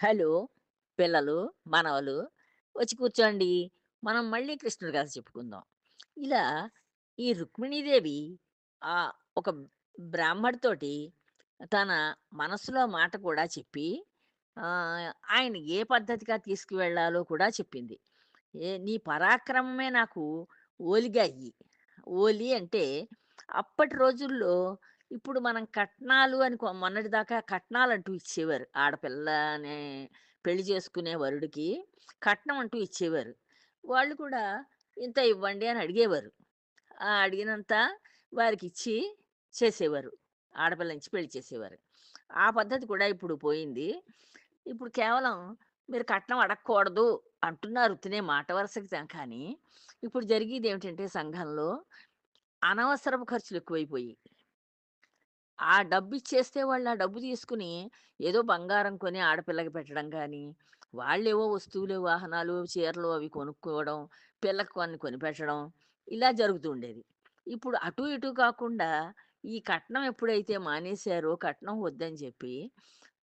Hello! పిల్లలు, మనవలు వచ్చి కూర్చోండి. మనం మళ్ళీ కృష్ణుడి కథ చెప్పుకుందాం. ఇలా ఈ రుక్మిణీదేవి ఒక బ్రాహ్మడితోటి తన మనసులో మాట కూడా చెప్పి ఆయన ఏ పద్ధతిగా తీసుకువెళ్ళాలో కూడా చెప్పింది. "నీ పరాక్రమమే నాకు ఓలిగా ఇయ్యి." ఓలి అంటే అప్పటి రోజుల్లో ఇప్పుడు మనం కట్నాలు అని మొన్నటిదాకా కట్నాలంటూ ఇచ్చేవారు. ఆడపిల్లని పెళ్లి చేసుకునే వరుడికి కట్నం అంటూ ఇచ్చేవారు. వాళ్ళు కూడా ఇంత ఇవ్వండి అని అడిగేవారు. అడిగినంత వారికిచ్చి చేసేవారు. ఆడపిల్లనిచ్చి పెళ్లి చేసేవారు. ఆ పద్ధతి కూడా ఇప్పుడు పోయింది. ఇప్పుడు కేవలం మీరు కట్నం అడగకూడదు అంటున్నారు ఉత్తినే మాట వరుసకి కానీ, ఇప్పుడు జరిగేదేమిటంటే సంఘంలో అనవసరపు ఖర్చులు ఎక్కువైపోయి. ఆ డబ్బిచ్చేస్తే వాళ్ళు ఆ డబ్బు తీసుకుని ఏదో బంగారం కొని ఆడపిల్లకి పెట్టడం గానీ, వాళ్ళేవో వస్తువులు, వాహనాలు, చీరలు అవి కొనుక్కోవడం, పిల్లకి కొన్ని కొనిపెట్టడం ఇలా జరుగుతూ ఉండేది. ఇప్పుడు అటు ఇటు కాకుండా ఈ కట్నం ఎప్పుడైతే మానేశారో, కట్నం వద్దని చెప్పి,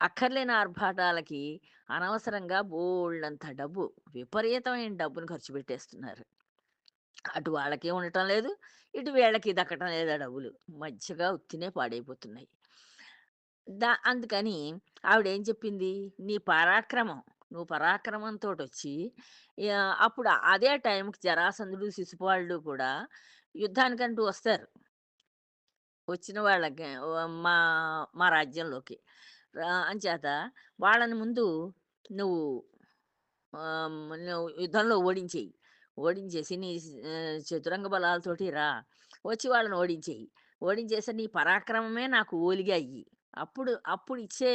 అక్కర్లేని ఆర్భాటాలకి అనవసరంగా బోలెడంత డబ్బు, విపరీతమైన డబ్బును ఖర్చు పెట్టేస్తున్నారు. అటు వాళ్ళకి ఉండటం లేదు. ఇటు వీళ్ళకి దక్కటం లేదు ఆ డబ్బులు. మధ్యగా ఉత్తినే పాడైపోతున్నాయి. అందుకని ఆవిడేం చెప్పింది, "నీ పరాక్రమం, నువ్వు పరాక్రమంతోటొచ్చి" అప్పుడు అదే టైంకి జరాసంధుడు, శిశుపాలుడు కూడా యుద్ధానికంటూ వస్తారు. వచ్చిన వాళ్ళకి మా మా రాజ్యంలోకి. అంచేత వాళ్ళని ముందు నువ్వు నువ్వు యుద్ధంలో ఓడించెయి. ఓడించేసి చతురంగ బలాలతోటి రా. వచ్చి వాళ్ళని ఓడించెయి. ఓడించేసి నీ పరాక్రమమే నాకు ఓలిగా ఇయ్యి. అప్పుడిచ్చే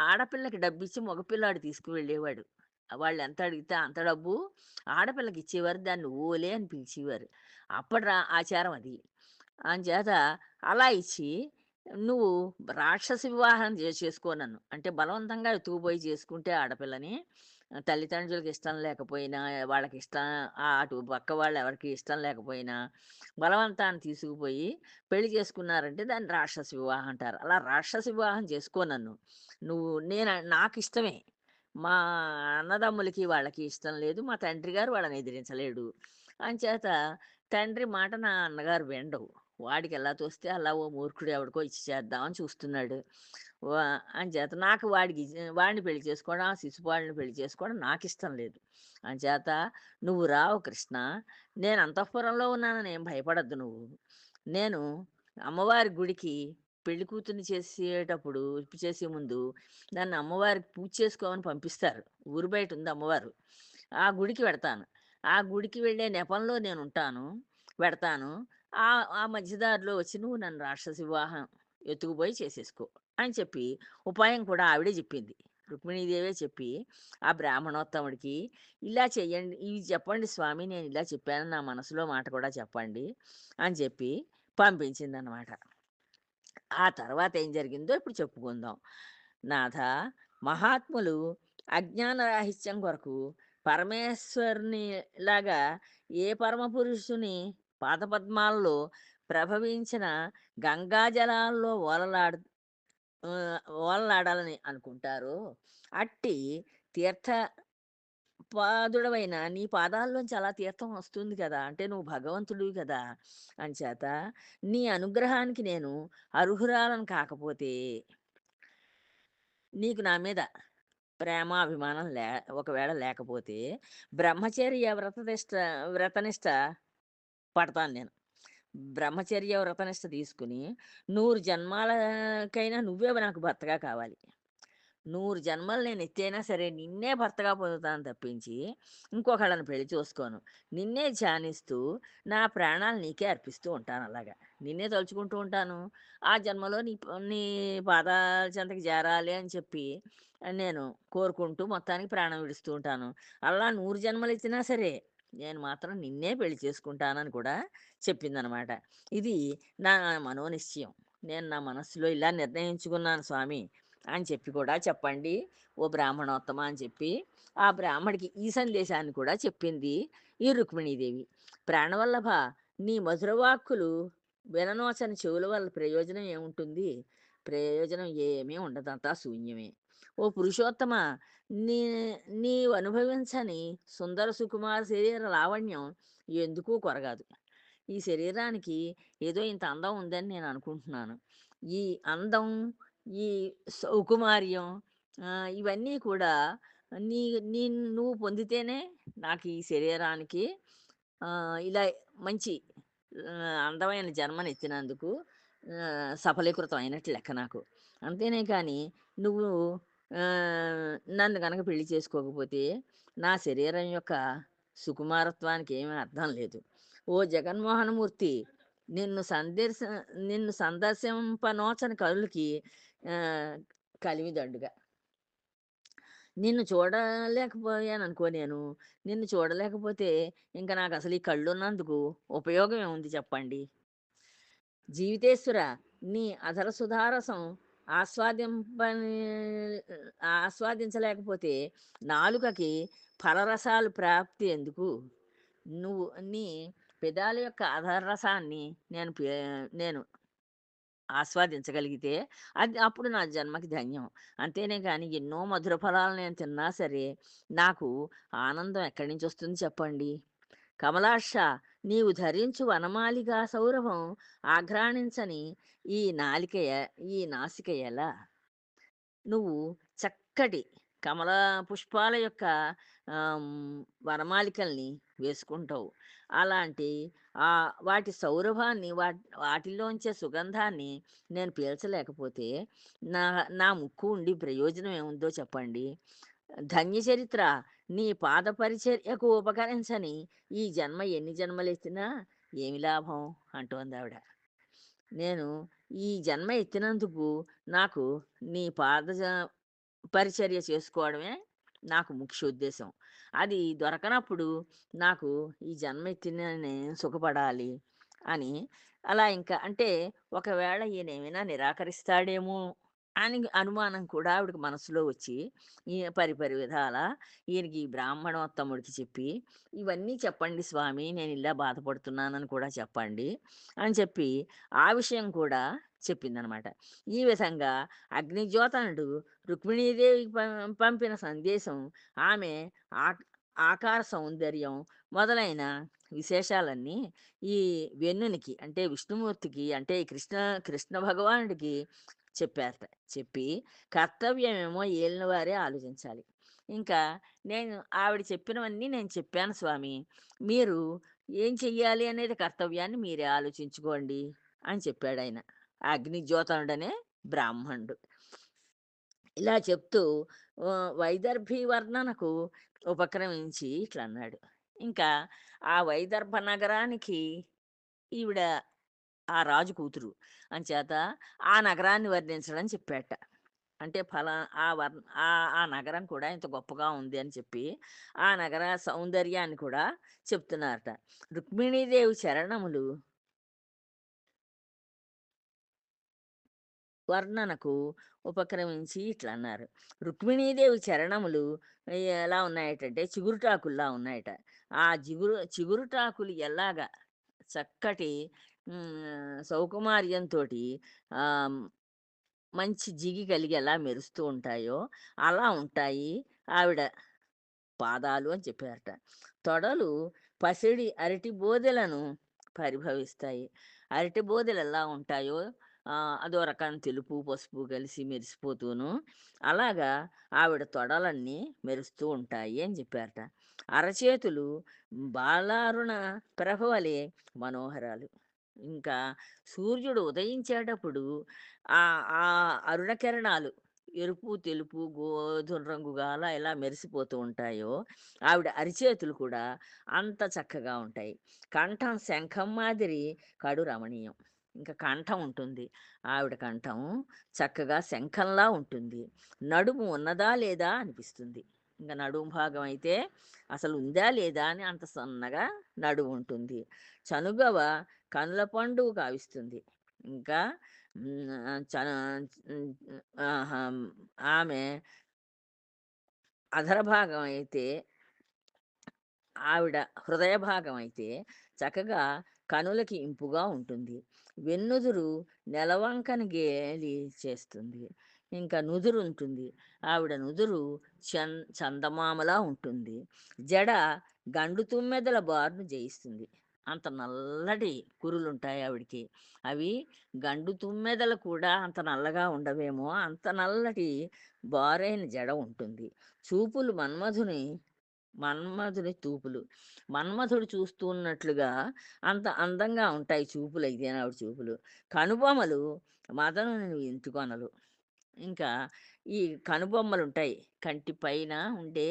ఆడపిల్లకి డబ్బిచ్చి మగపిల్లాడు తీసుకువెళ్ళేవాడు. వాళ్ళెంత అడిగితే అంత డబ్బు ఆడపిల్లకిచ్చేవారు. దాన్ని ఓలే అని పిలిచేవారు. అప్పటి ఆచారం అది. అంచేత అలా ఇచ్చి నువ్వు రాక్షస వివాహం చేసుకో నన్ను. అంటే బలవంతంగా ఎత్తుకుపోయి చేసుకుంటే ఆడపిల్లని తల్లిదండ్రులకి ఇష్టం లేకపోయినా, వాళ్ళకిష్టం అటు పక్క వాళ్ళెవరికీ ఇష్టం లేకపోయినా, బలవంతాన తీసుకుపోయి పెళ్లి చేసుకున్నారంటే దాన్ని రాక్షస వివాహం అంటారు. అలా రాక్షస వివాహం చేసుకో నన్ను. నాకిష్టమే. మా అన్నదమ్ములకి వాళ్ళకి ఇష్టం లేదు. మా తండ్రి గారు వాళ్ళని ఎదిరించలేడు. అంచేత తండ్రి మాట నా అన్నగారు వినడు. వాడికెలా తోస్తే అలా ఓ మూర్ఖుడు ఎవడికో ఇచ్చి చేద్దామని చూస్తున్నాడు. వా అంచేత నాకు వాడిని పెళ్లి చేసుకోవడం, ఆ శిశుపాలుని పెళ్లి చేసుకోవడం నాకిష్టం లేదు. అంచేత నువ్వు రావు కృష్ణ. నేను అంతఃపురంలో ఉన్నానని ఏం భయపడొద్దు నువ్వు. నేను అమ్మవారి గుడికి పెళ్లి కూతుర్ని చేసే ముందు నన్ను అమ్మవారికి పూజ చేసుకోమని పంపిస్తారు. ఊరు బయటుంది అమ్మవారు. ఆ గుడికి వెడతాను. ఆ గుడికి వెళ్ళే నెపంలో నేనుంటాను. వెడతాను. ఆ మధ్య దారిలో వచ్చి నువ్వు నన్ను రాక్షస వివాహం ఎత్తుకుపోయి చేసేసుకో అని చెప్పి ఉపాయం కూడా ఆవిడే చెప్పింది. రుక్మిణీదేవే చెప్పి ఆ బ్రాహ్మణోత్తముడికి ఇలా చెయ్యండి, ఇవి చెప్పండి స్వామి, నేను ఇలా చెప్పాను, నా మనసులో మాట కూడా చెప్పండి అని చెప్పి పంపించిందనమాట. ఆ తర్వాత ఏం జరిగిందో ఇప్పుడు చెప్పుకుందాం. నాథ, మహాత్ములు అజ్ఞాన రాహిత్యం కొరకు పరమేశ్వరుని లాగా ఏ పరమపురుషుని పాదపద్మాలలో ప్రభవించిన గంగా జలాల్లో ఓలలాడాలని అనుకుంటారో, అట్టి తీర్థ పాదుడవైన నీ పాదాల్లోంచి అలా తీర్థం వస్తుంది కదా! అంటే నువ్వు భగవంతుడివి కదా! అంచేత నీ అనుగ్రహానికి నేను అర్హురాలను కాకపోతే నీకు నా మీద ప్రేమ, అభిమానం ఒకవేళ లేకపోతే బ్రహ్మచర్య వ్రతనిష్ట పడతాను నేను. బ్రహ్మచర్య వ్రతనిష్ట తీసుకొని 100 జన్మాలకైనా నువ్వే నాకు భర్తగా కావాలి. 100 జన్మలు నేను ఎత్తైనా సరే నిన్నే భర్తగా పొందుతాను తప్పించి, ఇంకొకళ్ళని పెళ్లి చేసుకోను. నిన్నే ధ్యానిస్తూ నా ప్రాణాలు నీకే అర్పిస్తూ ఉంటాను అలాగా. నిన్నే తలుచుకుంటూ ఉంటాను. ఆ జన్మలో నీ పాదాల చెంతకి చేరాలి అని చెప్పి నేను కోరుకుంటూ మొత్తానికి ప్రాణం విడుస్తూ ఉంటాను. అలా 100 జన్మలెత్తినా సరే నేను మాత్రం నిన్నే పెళ్లి చేసుకుంటానని కూడా చెప్పిందనమాట. ఇది నా మనోనిశ్చయం. నేను నా మనస్సులో ఇలా నిర్ణయించుకున్నాను స్వామి అని చెప్పి కూడా చెప్పండి ఓ బ్రాహ్మణోత్తమ అని చెప్పి ఆ బ్రాహ్మడికి ఈ సందేశాన్ని కూడా చెప్పింది ఈ రుక్మిణీదేవి. ప్రాణవల్లభ, నీ మధుర వాక్కులు విననోచని చెవుల వల్ల ప్రయోజనం ఏముంటుంది? ప్రయోజనం ఏమీ ఉండదు. అంతా శూన్యమే. ఓ పురుషోత్తమా! నీ నీవు అనుభవించని సుందర సుకుమార శరీర లావణ్యం ఎందుకు కొరగాదు. ఈ శరీరానికి ఏదో ఇంత అందం ఉందని నేను అనుకుంటున్నాను. ఈ అందం, ఈ సౌకుమార్యం ఇవన్నీ కూడా నీ నీ నువ్వు పొందితేనే నాకు ఈ శరీరానికి ఇలా మంచి అందమైన జన్మనెత్తినందుకు సఫలీకృతం అయినట్టు లెక్క నాకు. అంతేనే కానీ నువ్వు నన్ను గనక పెళ్లి చేసుకోకపోతే నా శరీరం యొక్క సుకుమారత్వానికి ఏమీ అర్థం లేదు. ఓ జగన్మోహనమూర్తి! నిన్ను సందర్శ నిన్ను సందర్శింపనోచని కనులకి ఆహ్, కలిమిదండుగ. నిన్ను చూడలేకపోయాననుకో నేను. నిన్ను చూడలేకపోతే ఇంక నాకసలు ఈ కళ్ళున్నందుకు ఉపయోగం ఏముంది చెప్పండి? జీవితేశ్వర నీ అధర సుధారసం ఆస్వాదింపని ఆస్వాదించలేకపోతే నాలుకకి ఫలరసాలు ప్రాప్తి ఎందుకు? నువ్వు నీ పెదాల యొక్క అధర రసాన్ని నేను ఆస్వాదించగలిగితే అది అప్పుడు నా జన్మకి ధన్యం. అంతేనే గాని ఎన్నో మధుర ఫలాలు నేను తిన్నా సరే, నాకు ఆనందం ఎక్కడి నుంచొస్తుంది చెప్పండి? కమలాక్ష నీవు ధరించు వనమాలిగా సౌరభం ఆఘ్రాణించని ఈ ఈ నాసిక ఎలా? నువ్వు చక్కటి కమల పుష్పాల యొక్క వనమాలికల్ని వేసుకుంటావు. అలాంటి వాటి సౌరభాన్ని వాటిలోంచే సుగంధాన్ని నేను పీల్చలేకపోతే నా నా ముక్కు ఉండి ప్రయోజనం ఏముందో చెప్పండి? ధన్యచరిత్ర నీ పాద పరిచర్యకు ఉపకరించని ఈ జన్మ ఎన్ని జన్మలెత్తినా ఏమి లాభం అంటోందావిడ. నేను ఈ జన్మ ఎత్తినందుకు నాకు నీ పరిచర్య చేసుకోవడమే నాకు ముఖ్యోద్దేశం. అది దొరకనప్పుడు నాకు ఈ జన్మ ఎత్తిన నేను సుఖపడాలి అని అలా ఇంకా అంటే ఒకవేళ ఈయనేమైనా నిరాకరిస్తాడేమో అని అనుమానం కూడా ఆవిడకి మనసులో వచ్చి ఈ పరిపరి విధాల ఈయనకి ఈ బ్రాహ్మణోత్తముడికి చెప్పి ఇవన్నీ చెప్పండి స్వామి నేను ఇలా బాధపడుతున్నానని కూడా చెప్పండి అని చెప్పి ఆ విషయం కూడా చెప్పిందనమాట. ఈ విధంగా అగ్నిజ్యోతనుడు రుక్మిణీదేవికి పంపిన సందేశం ఆమె ఆక్ ఆకార సౌందర్యం మొదలైన విశేషాలన్నీ ఈ వెన్నునికి అంటే విష్ణుమూర్తికి అంటే ఈ కృష్ణ భగవానుడికి చెప్పారట. చెప్పి కర్తవ్యమేమో ఏలిన వారే ఆలోచించాలి. ఇంకా నేను ఆవిడ చెప్పినవన్నీ నేను చెప్పాను స్వామి. మీరు ఏం చెయ్యాలి అనేది కర్తవ్యాన్ని మీరే ఆలోచించుకోండి అని చెప్పాడాయన. ఆ అగ్నిజ్యోతనుడనే బ్రాహ్మణుడు. ఇలా చెప్తూ వైదర్భి వర్ణనకు ఉపక్రమించి ఇట్లన్నాడు. ఇంకా ఆ వైదర్భ నగరానికి ఈవిడ ఆ రాజు కూతురు. అంచేత ఆ నగరాన్ని వర్ణించడం చెప్పాట. అంటే ఆ ఆ నగరం కూడా ఇంత గొప్పగా ఉంది అని చెప్పి, ఆ నగర సౌందర్యాన్ని కూడా చెప్తున్నారట. రుక్మిణీదేవి చరణములు వర్ణనకు ఉపక్రమించి ఇట్లన్నారు. రుక్మిణీదేవి చరణములు ఎలా ఉన్నాయటంటే చిగురుటాకుల్లా ఉన్నాయట. ఆ చిగురుటాకులు ఎలాగా చక్కటి సౌకుమార్యంతోటి ఆహ్, మంచి జిగి కలిగి ఎలా మెరుస్తూ ఉంటాయో, అలా ఉంటాయి ఆవిడ పాదాలు అని చెప్పారట. తొడలు పసిడి అరటి బోదెలను పరిభవిస్తాయి. అరటి బోదెలు ఎలా ఉంటాయో అదో రకం తెలుపు, పసుపు కలిసి మెరిసిపోతూను, అలాగా ఆవిడ తొడలన్నీ మెరుస్తూ ఉంటాయి అని చెప్పారట. అరచేతులు బాలారుణ ప్రభవలే మనోహరాలు. ఇంకా సూర్యుడు ఉదయించేటప్పుడు ఆ అరుణ కిరణాలు ఎరుపు, తెలుపు, గోధుమ రంగుగా అలా ఎలా మెరిసిపోతూ ఉంటాయో, ఆవిడ అరిచేతులు కూడా అంత చక్కగా ఉంటాయి. కంఠం శంఖం మాదిరి కడు రమణీయం. ఇంకా కంఠం ఉంటుంది. ఆవిడ కంఠం చక్కగా శంఖంలా ఉంటుంది. నడుము ఉన్నదా లేదా అనిపిస్తుంది. ఇంక నడుము భాగం అయితే అసలు ఉందా లేదా అని అంత సన్నగా నడుము ఉంటుంది. చనుగవ కనుల పండుగ కావిస్తుంది. ఇంకా హ్మ్. హ్మ్. ఆహా! ఆమె అధర భాగం అయితే ఆవిడ హృదయ భాగం అయితే చక్కగా కనులకి ఇంపుగా ఉంటుంది. వెన్నుదురు నెలవంకని గేలి చేస్తుంది. ఇంకా నుదురుంటుంది. ఆవిడ నుదురు చందమామలా ఉంటుంది. జడ గండు తుమ్మెదల బారును జయిస్తుంది. అంత నల్లటి కురులుంటాయి ఆవిడకి. అవి గండు తుమ్మెదలు కూడా అంత నల్లగా ఉండవేమో! అంత నల్లటి బారైన జడ ఉంటుంది. చూపులు మన్మధుని తూపులు. మన్మధుడు చూస్తూ ఉన్నట్లుగా అంత అందంగా ఉంటాయి చూపులయితే ఆవిడ చూపులు. కనుబొమలు మదనుని వించుకొనలు. ఇంకా ఈ కనుబొమ్మలుంటాయి. కంటి పైన ఉండే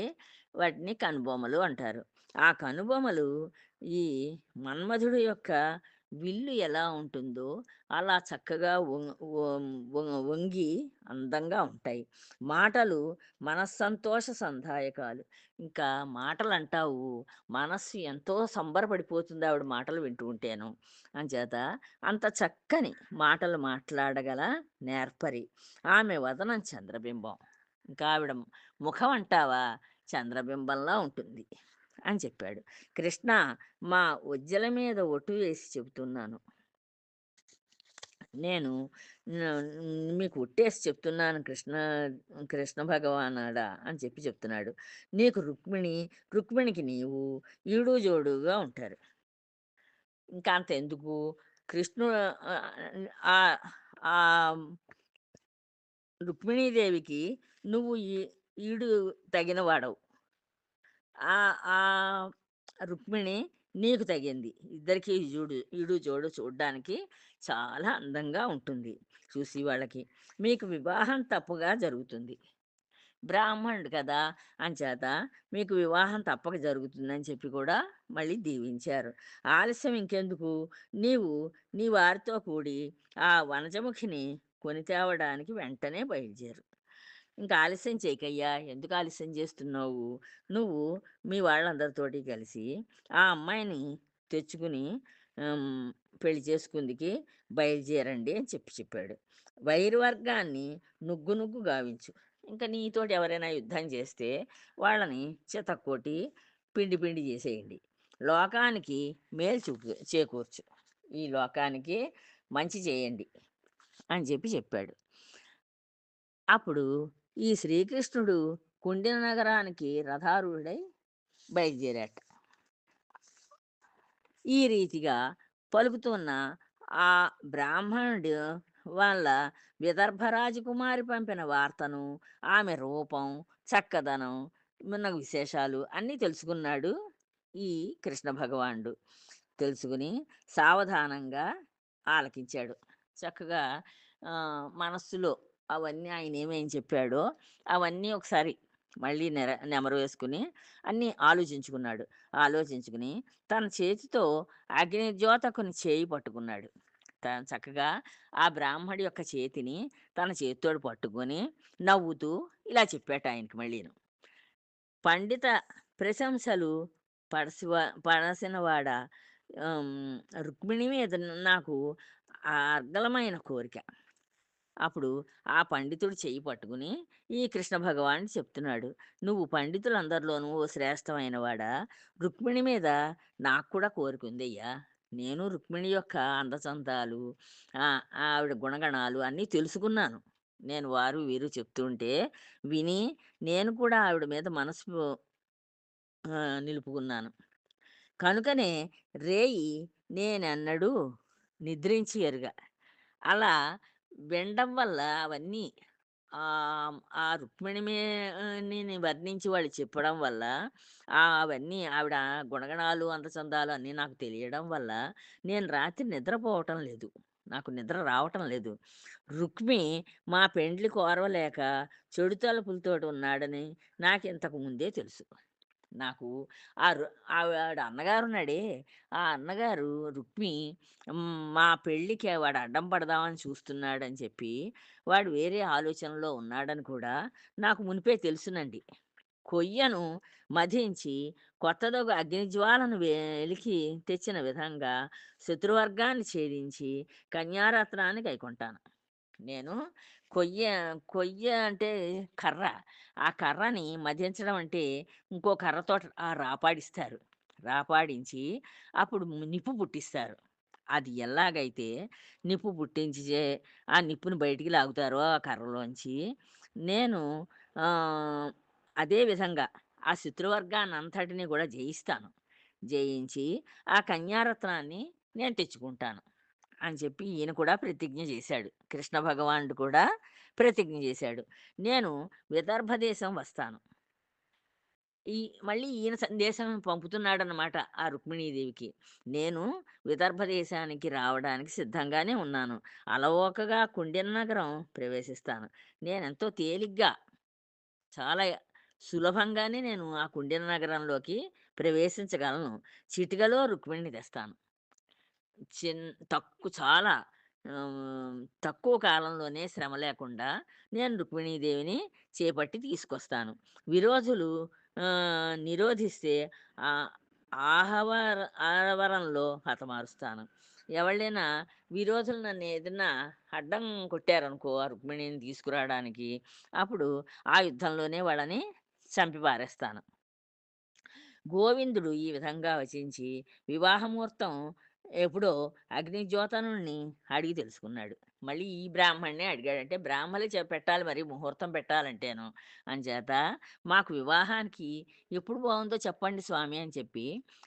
వాటిని కనుబొమ్మలు అంటారు. ఆ కనుబొమలు ఈ మన్మధుడి యొక్క విల్లు ఎలా ఉంటుందో అలా చక్కగా వంగి అందంగా ఉంటాయి. మాటలు మనస్సంతోష సంధాయకాలు. ఇంకా మాటలంటావు మనస్సు ఎంతో సంబరపడిపోతుంది ఆవిడ మాటలు వింటూ ఉంటేను. అంచేత అంత చక్కని మాటలు మాట్లాడగల నేర్పరి. ఆమె వదనం చంద్రబింబం. ఇంకా ఆవిడ ముఖం అంటావా చంద్రబింబంలా ఉంటుంది అని చెప్పాడు. కృష్ణ మా ఉజ్జల మీద ఒట్టు వేసి చెబుతున్నాను. నేను మీకు ఒట్టేసి చెప్తున్నాను కృష్ణ భగవానుడా అని చెప్తున్నాడు. నీకు రుక్మిణికి నీవు ఈడు జోడుగా ఉంటారు. ఇంకా అంతెందుకు కృష్ణుడు ఆహ్, ఆహ్, రుక్మిణీదేవికి నువ్వు ఈడు తగిన వాడవు. ఆహ్, రుక్మిణి నీకు తగింది. ఇద్దరికీ ఈడు జోడు చూడ్డానికి చాలా అందంగా ఉంటుంది చూసి వాళ్ళకి. మీకు వివాహం తప్పుగా జరుగుతుంది. బ్రాహ్మణుడు కదా! అంచేత మీకు వివాహం తప్పక జరుగుతుందని చెప్పి కూడా మళ్ళీ దీవించారు. ఆలస్యం ఇంకెందుకు? నీవు నీ వారితో కూడి ఆ వనజముఖిని కొని తేవడానికి వెంటనే బయలుదేరు. ఇంక ఆలస్యం చేయకయ్యా! ఎందుకు ఆలస్యం చేస్తున్నావు? నువ్వు మీ వాళ్ళందరితోటి కలిసి ఆ అమ్మాయిని తెచ్చుకుని హ్మ్, పెళ్లి చేసుకుందుకి బయలుదేరండి అని చెప్పాడు. వైరవర్గాన్ని నుగ్గు నుగ్గు గావించు. ఇంక నీతోటి ఎవరైనా యుద్ధం చేస్తే వాళ్ళని చితక్కొట్టి పిండి పిండి చేసేయండి. లోకానికి మేలు చేకూర్చు. ఈ లోకానికి మంచి చేయండి అని చెప్పాడు. అప్పుడు ఈ శ్రీకృష్ణుడు కుండిన నగరానికి రథారూఢుడై బయలుదేరాట. ఈ రీతిగా పలుకుతున్న ఆ బ్రాహ్మణుడు వాళ్ళ విదర్భ రాజకుమారి పంపిన వార్తను, ఆమె రూపం, చక్కదనం, మున్నగు విశేషాలు అన్నీ తెలుసుకున్నాడు ఈ కృష్ణ భగవానుడు. తెలుసుకుని సావధానంగా ఆలకించాడు. చక్కగా మనస్సులో అవన్నీ ఆయన ఏమేం చెప్పాడో అవన్నీ ఒకసారి మళ్ళీ నెమరు వేసుకుని అన్నీ ఆలోచించుకున్నాడు. ఆలోచించుకుని తన చేతితో అగ్నిజ్యోతకుని చేయి పట్టుకున్నాడు. తను చక్కగా ఆ బ్రాహ్మడి యొక్క చేతిని తన చేతితోటి పట్టుకొని నవ్వుతూ ఇలా చెప్పాట ఆయనకి మళ్ళీను. పండిత ప్రశంసలు పడసినవాడా, రుక్మిణి మీద నాకు అర్గళమైన కోరిక. అప్పుడు ఆ పండితుడు చెయ్యి పట్టుకుని ఈ కృష్ణ భగవానుడు చెప్తున్నాడు. నువ్వు పండితులందరిలోనూ ఓ శ్రేష్టమైన వాడా, రుక్మిణి మీద నాకు కూడా కోరికుందయ్యా. నేను రుక్మిణి యొక్క అందచందాలు, ఆవిడ గుణగణాలు అన్నీ తెలుసుకున్నాను. నేను వారు వీరు చెప్తుంటే విని నేను కూడా ఆవిడ మీద మనసు నిలుపుకున్నాను. కనుకనే రేయి నేనెన్నడూ నిద్రించి ఎరుగ. అలా వినడం వల్ల అవన్నీ ఆ రుక్మిణిని వర్ణించి వాళ్ళు చెప్పడం వల్ల అవన్నీ ఆవిడ గుణగణాలు, అందచందాలు అన్నీ నాకు తెలియడం వల్ల నేను రాత్రి నిద్రపోవటం లేదు. నాకు నిద్ర రావటం లేదు. రుక్మి మా పెండ్లి కోరవలేక చెడు తలుపులతోటి ఉన్నాడని నాకింతకు ముందే తెలుసు. నాకు ఆవిడ అన్నగారున్నాడే, ఆ అన్నగారు రుక్మి మా పెళ్ళికి వాడు అడ్డం పడదామని చూస్తున్నాడని చెప్పి, వాడు వేరే ఆలోచనలో ఉన్నాడని కూడా నాకు మునిపే తెలుసునండి. కొయ్యను మధించి కొత్తదొక అగ్నిజ్వాలను వెలికి తెచ్చిన విధంగా శత్రువర్గాన్ని ఛేదించి కన్యారత్నాన్ని గైకొంటాను. నేను కొయ్య కొయ్య అంటే కర్ర. ఆ కర్రని మధించడం అంటే ఇంకో కర్రతోటి రాపాడిస్తారు. రాపాడించి అప్పుడు నిప్పు పుట్టిస్తారు. అది ఎలాగైతే నిప్పు పుట్టించి ఆ నిప్పుని బయటికి లాగుతారో ఆ కర్రలోంచి, నేను ఆహ్, అదే విధంగా ఆ శత్రువర్గాన్నంతటిని గూడా జయిస్తాను. జయించి ఆ కన్యారత్నాన్ని నేను తెచ్చుకుంటాను అని చెప్పి ఈయన కూడా ప్రతిజ్ఞ చేశాడు. కృష్ణ భగవానుడు కూడా ప్రతిజ్ఞ చేశాడు. నేను విదర్భ దేశం వస్తాను. ఈ మళ్ళీ ఈయన సందేశం పంపుతున్నాడనమాట ఆ రుక్మిణీదేవికి. నేను విదర్భ దేశానికి రావడానికి సిద్ధంగానే ఉన్నాను. అలవోకగా కుండిన నగరం ప్రవేశిస్తాను. నేనెంతో తేలిగ్గా, చాలా సులభంగానే నేను ఆ కుండిన నగరంలోకి ప్రవేశించగలను. చిటికలో రుక్మిణిని తెస్తాను. చిన్ చాలా తక్కువ కాలంలోనే శ్రమ లేకుండా నేను రుక్మిణీదేవిని చేపట్టి తీసుకొస్తాను. విరోధులు నిరోధిస్తే ఆహ్, ఆహవర ఆరవరంలో హతమారుస్తాను. ఎవళ్ళైనా విరోధులు నన్నేదన్నా అడ్డం కొట్టారనుకో ఆ రుక్మిణిని తీసుకురాడానికి, అప్పుడు ఆ యుద్ధంలోనే వాళ్ళని చంపి పారేస్తాను. గోవిందుడు ఈ విధంగా వచించి వివాహ ముహూర్తం ఎప్పుడో అగ్నిజ్యోతనుడిని అడిగి తెలుసుకున్నాడు. మళ్ళీ ఈ బ్రాహ్మణ్ణే అడిగాడంటే బ్రాహ్మలే పెట్టాలి మరి ముహూర్తం పెట్టాలంటేను. అంచేత మాకు వివాహానికి ఎప్పుడు బావుందో చెప్పండి స్వామి అని చెప్పి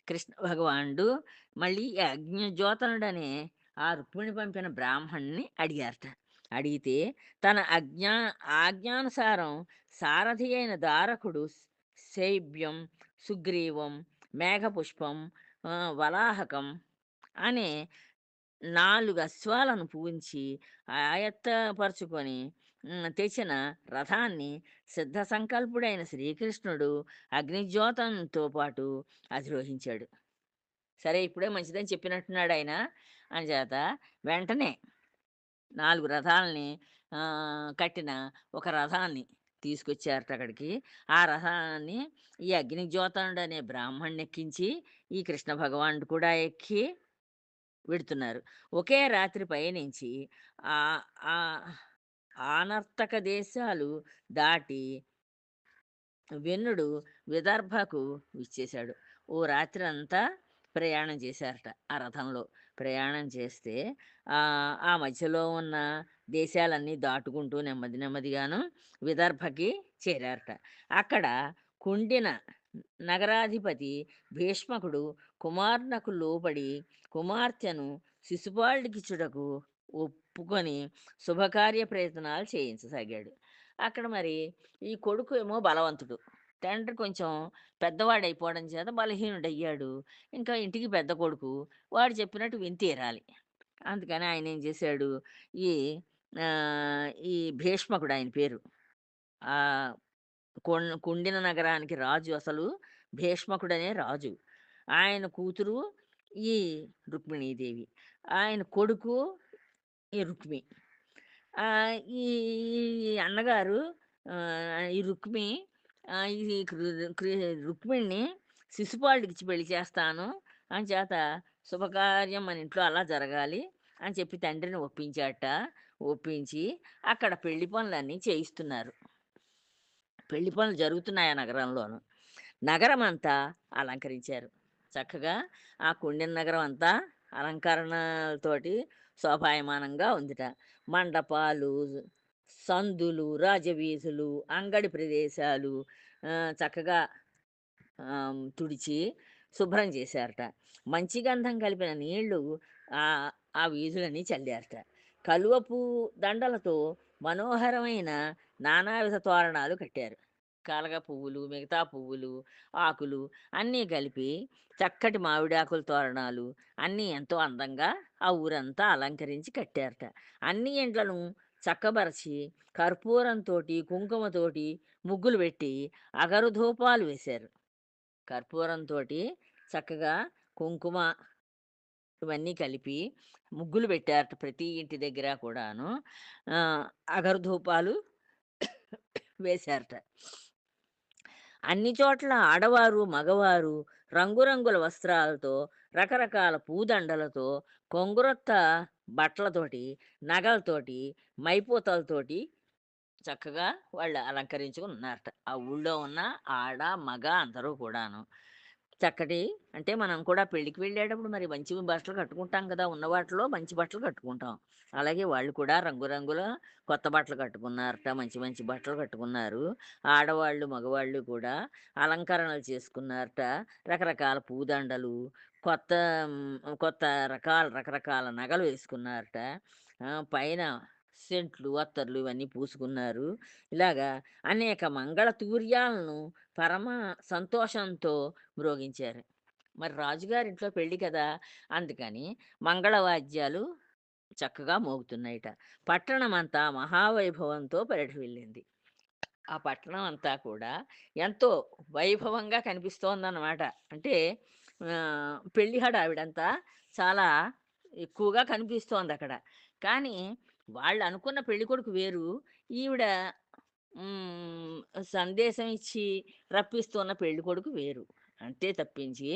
కృష్ణ భగవానుడు మళ్ళీ ఈ అగ్నిజ్యోతనుడనే ఆ రుక్మిణి పంపిన బ్రాహ్మణ్ణి అడిగారట. అడిగితే తన ఆజ్ఞానుసారం సారథి అయిన దారకుడు శైబ్యం, సుగ్రీవం, మేఘపుష్పం, వలాహకం అనే 4 అశ్వాలను పూజించి ఆయత్తపరుచుకొని తెచ్చిన రథాన్ని సిద్ధ సంకల్పుడైన శ్రీకృష్ణుడు అగ్నిజ్యోతంతో పాటు అధిరోహించాడు. సరే ఇప్పుడే మంచిదని చెప్పినట్టున్నాడాయన. అంచేత వెంటనే 4 రథాలని కట్టిన ఒక రథాన్ని తీసుకొచ్చారట అక్కడికి. ఆ రథాన్ని ఈ అగ్నిజ్యోతనుడనే బ్రాహ్మణ్ణెక్కించి, ఈ కృష్ణ భగవానుడు కూడా ఎక్కి వెడుతున్నారు. ఒకే రాత్రి పయనించి ఆహ్, ఆహ్, ఆనర్తక దేశాలు దాటి వెన్నుడు విదర్భకు విచ్చేశాడు. ఓ రాత్రంతా ప్రయాణం చేశారట ఆ రథంలో. ప్రయాణం చేస్తే ఆ మధ్యలో ఉన్న దేశాలన్నీ దాటుకుంటూ నెమ్మది నెమ్మదిగాను విదర్భకి చేరారట. అక్కడ కుండిన నగరాధిపతి భీష్మకుడు కుమారునకు లోబడి కుమార్తెను శిశుపాలుడికిచ్చుటకు ఒప్పుకొని శుభకార్య ప్రయత్నాలు చేయించసాగాడు. అక్కడ మరి ఈ కొడుకు ఏమో బలవంతుడు. తండ్రి కొంచెం పెద్దవాడైపోవడం చేత బలహీనుడయ్యాడు. ఇంకా ఇంటికి పెద్ద కొడుకు. వాడు చెప్పినట్టు విని తీరాలి. అందుకని ఆయనేం చేశాడు, ఈ ఈ భీష్మకుడు ఆయన పేరు. ఆహ్, కుండిన నగరానికి రాజు అసలు భీష్మకుడనే రాజు. ఆయన కూతురు ఈ రుక్మిణీదేవి. ఆయన కొడుకు ఈ రుక్మి. ఆహ్, ఈ ఈ అన్నగారు ఈ రుక్మి ఇది రుక్మిణిని శిశుపాలుడికిచ్చి పెళ్లి చేస్తాను అంచేత శుభకార్యం మన ఇంట్లో అలా జరగాలి అని చెప్పి తండ్రిని ఒప్పించాట. ఒప్పించి అక్కడ పెళ్లి పనులన్నీ చేయిస్తున్నారు. పెళ్లి పనులు జరుగుతున్నాయి ఆ నగరంలోను. నగరమంతా అలంకరించారు. చక్కగా ఆ కుండిన నగరం అంతా అలంకరణలతోటి శోభాయమానంగా ఉందిట. మండపాలు, సందులు, రాజవీధులు, అంగడి ప్రదేశాలు చక్కగా తుడిచి శుభ్రం చేశారట. మంచి గంధం కలిపిన నీళ్లు ఆహ్, ఆ వీధులన్నీ చల్లారట. కలువ పువ్వు దండలతో మనోహరమైన నానావిధ తోరణాలు కట్టారు. కలగ పువ్వులు, మిగతా పువ్వులు, ఆకులు అన్నీ కలిపి చక్కటి మామిడాకుల తోరణాలు అన్నీ ఎంతో అందంగా ఆ ఊరంతా అలంకరించి కట్టారట. అన్ని ఇండ్లను చక్కబరచి కర్పూరంతోటి, కుంకుమతోటి ముగ్గులు పెట్టి అగరుధూపాలు వేశారు. కర్పూరంతోటి చక్కగా కుంకుమ ఇవన్నీ కలిపి ముగ్గులు పెట్టారట ప్రతి ఇంటి దగ్గర కూడాను. ఆహ్, అగరధూపాలు వేశారట. అన్ని చోట్ల ఆడవారు, మగవారు రంగురంగుల వస్త్రాలతో, రకరకాల పూదండలతో, కొంగురొత్త బట్టలతోటి, నగలతోటి, మైపోతలతోటి చక్కగా వాళ్ళు అలంకరించుకొని ఉన్నారట. ఆ ఊళ్ళో ఉన్న ఆడ, మగ అందరూ కూడాను. చక్కటి అంటే మనం కూడా పెళ్ళికి వెళ్ళేటప్పుడు మరి మంచి బట్టలు కట్టుకుంటాం కదా! ఉన్న వాటిలో మంచి బట్టలు కట్టుకుంటాం. అలాగే వాళ్ళు కూడా రంగురంగుల కొత్త బట్టలు కట్టుకున్నారట. మంచి మంచి బట్టలు కట్టుకున్నారు. ఆడవాళ్ళు, మగవాళ్ళు కూడా అలంకరణలు చేసుకున్నారట. రకరకాల పూదండలు, కొత్త కొత్త రకరకాల నగలు వేసుకున్నారట. పైన సెంట్లు, అత్తర్లు ఇవన్నీ పూసుకున్నారు. ఇలాగా అనేక మంగళ తూర్యాలను పరమ సంతోషంతో మ్రోగించారు. మరి రాజుగారింట్లో పెళ్లి కదా! అందుకని మంగళవాద్యాలు చక్కగా మోగుతున్నాయిట. పట్టణమంతా మహావైభవంతో పరిఢవిల్లింది. ఆ పట్టణం అంతా కూడా ఎంతో వైభవంగా కనిపిస్తోందనమాట. అంటే పెళ్లి హడావిడంతా చాలా ఎక్కువగా కనిపిస్తోందక్కడ. కానీ వాళ్ళనుకున్న పెళ్ళికొడుకు వేరు. ఈవిడ హ్మ్. సందేశం ఇచ్చి రప్పిస్తున్న పెళ్ళికొడుకు వేరు. అంతే తప్పించి,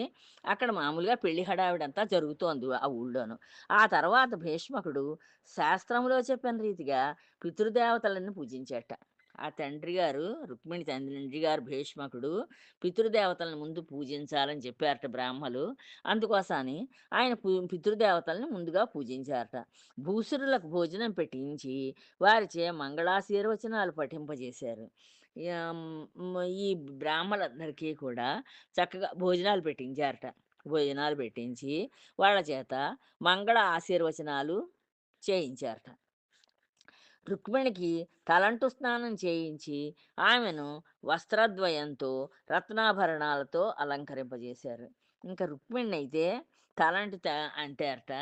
అక్కడ మామూలుగా పెళ్లి హడావిడంతా జరుగుతోంది ఆ ఊళ్ళోను. ఆ తర్వాత భీష్మకుడు శాస్త్రంలో చెప్పిన రీతిగా పితృదేవతలను పూజించాట. ఆ తండ్రి గారు, రుక్మిణి తండ్రి గారు భీష్మకుడు పితృదేవతలను ముందు పూజించాలని చెప్పారట బ్రాహ్మలు. అందుకోసమని ఆయన పితృదేవతల్ని ముందుగా పూజించారట. భూసురులకు భోజనం పెట్టించి వారిచే మంగళాశీర్వచనాలు పఠింపజేశారు. యాం ఈ బ్రాహ్మలందరికీ కూడా చక్కగా భోజనాలు పెట్టించారట. భోజనాలు పెట్టించి వాళ్ళ చేత మంగళ ఆశీర్వచనాలు చేయించారట. రుక్మిణికి తలంటు స్నానం చేయించి ఆమెను వస్త్రద్వయంతో రత్నాభరణాలతో అలంకరింపజేశారు. ఇంకా రుక్మిణి అయితే తలంటు అంటారట.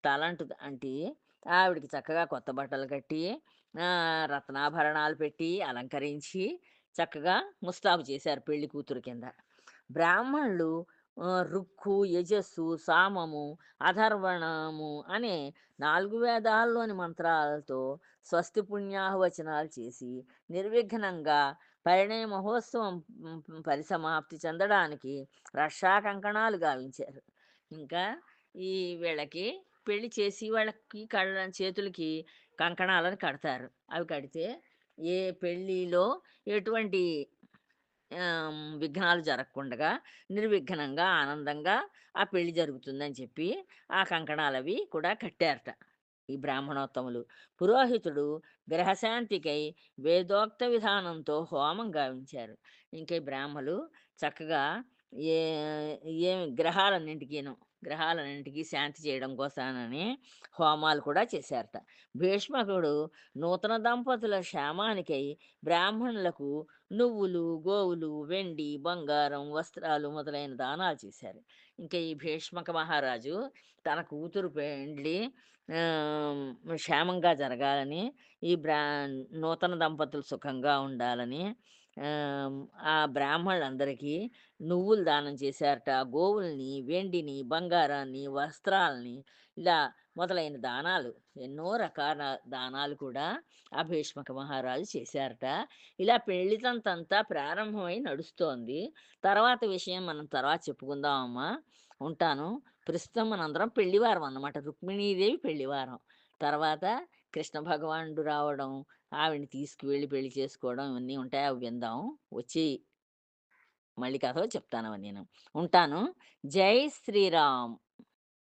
తలంటు అంటే ఆవిడికి చక్కగా కొత్త బట్టలు కట్టి రత్నాభరణాలు పెట్టి అలంకరించి చక్కగా ముస్తాబు చేశారు పెళ్లి కూతురు కింద. బ్రాహ్మణులు రుక్కు, యజస్సు, సామము, అథర్వణము అనే 4 వేదాల్లోని మంత్రాలతో స్వస్తి పుణ్యాహవచనాలు చేసి నిర్విఘ్నంగా పరిణయ మహోత్సవం పరిసమాప్తి చెందడానికి రక్షా కంకణాలు గావించారు. ఇంకా ఈ వీళ్ళకి పెళ్లి చేసి వాళ్ళకి చేతులకి కంకణాలను కడతారు. అవి కడితే ఏ పెళ్ళిలో ఎటువంటి విఘ్నాలు జరగకుండగా నిర్విఘ్నంగా, ఆనందంగా ఆ పెళ్లి జరుగుతుందని చెప్పి ఆ కంకణాలవి కూడా కట్టారట. ఈ బ్రాహ్మణోత్తములు. పురోహితుడు గ్రహశాంతికై వేదోక్త విధానంతో హోమం గావించారు. ఇంక ఈ బ్రాహ్మలు చక్కగా ఏ ఏమి గ్రహాలన్నింటికి శాంతి చేయడం కోసానని హోమాలు కూడా చేశారట. భీష్మకుడు నూతన దంపతుల క్షేమానికై బ్రాహ్మణులకు నువ్వులు, గోవులు, వెండి, బంగారం, వస్త్రాలు మొదలైన దానాలు చేశారు. ఇంకా ఈ భీష్మక మహారాజు తన కూతురు పెండ్లి క్షేమంగా జరగాలని, ఈ నూతన దంపతులు సుఖంగా ఉండాలని ఆహ్, ఆ బ్రాహ్మణులందరికీ నువ్వులు దానం చేశారట. గోవుల్ని, వెండిని, బంగారాన్ని, వస్త్రాల్ని ఇలా మొదలైన దానాలు ఎన్నో రకాల దానాలు కూడా ఆ భీష్మక మహారాజు చేశారట. ఇలా పెళ్లి తంతంతా ప్రారంభమై నడుస్తోంది. తర్వాత విషయం మనం తర్వాత చెప్పుకుందామమ్మా. ఉంటాను. ప్రస్తుతం మనందరం పెళ్లివారం అన్నమాట. రుక్మిణీదేవి పెళ్లివారం. తర్వాత కృష్ణ భగవానుడు రావడం, ఆవిడని తీసుకువెళ్ళి పెళ్లి చేసుకోవడం ఇవన్నీ ఉంటాయి. అవి విందాం. వచ్చి మళ్ళీ కథలో చెప్తాను అవన్నీను. ఉంటాను. జై శ్రీరామ్.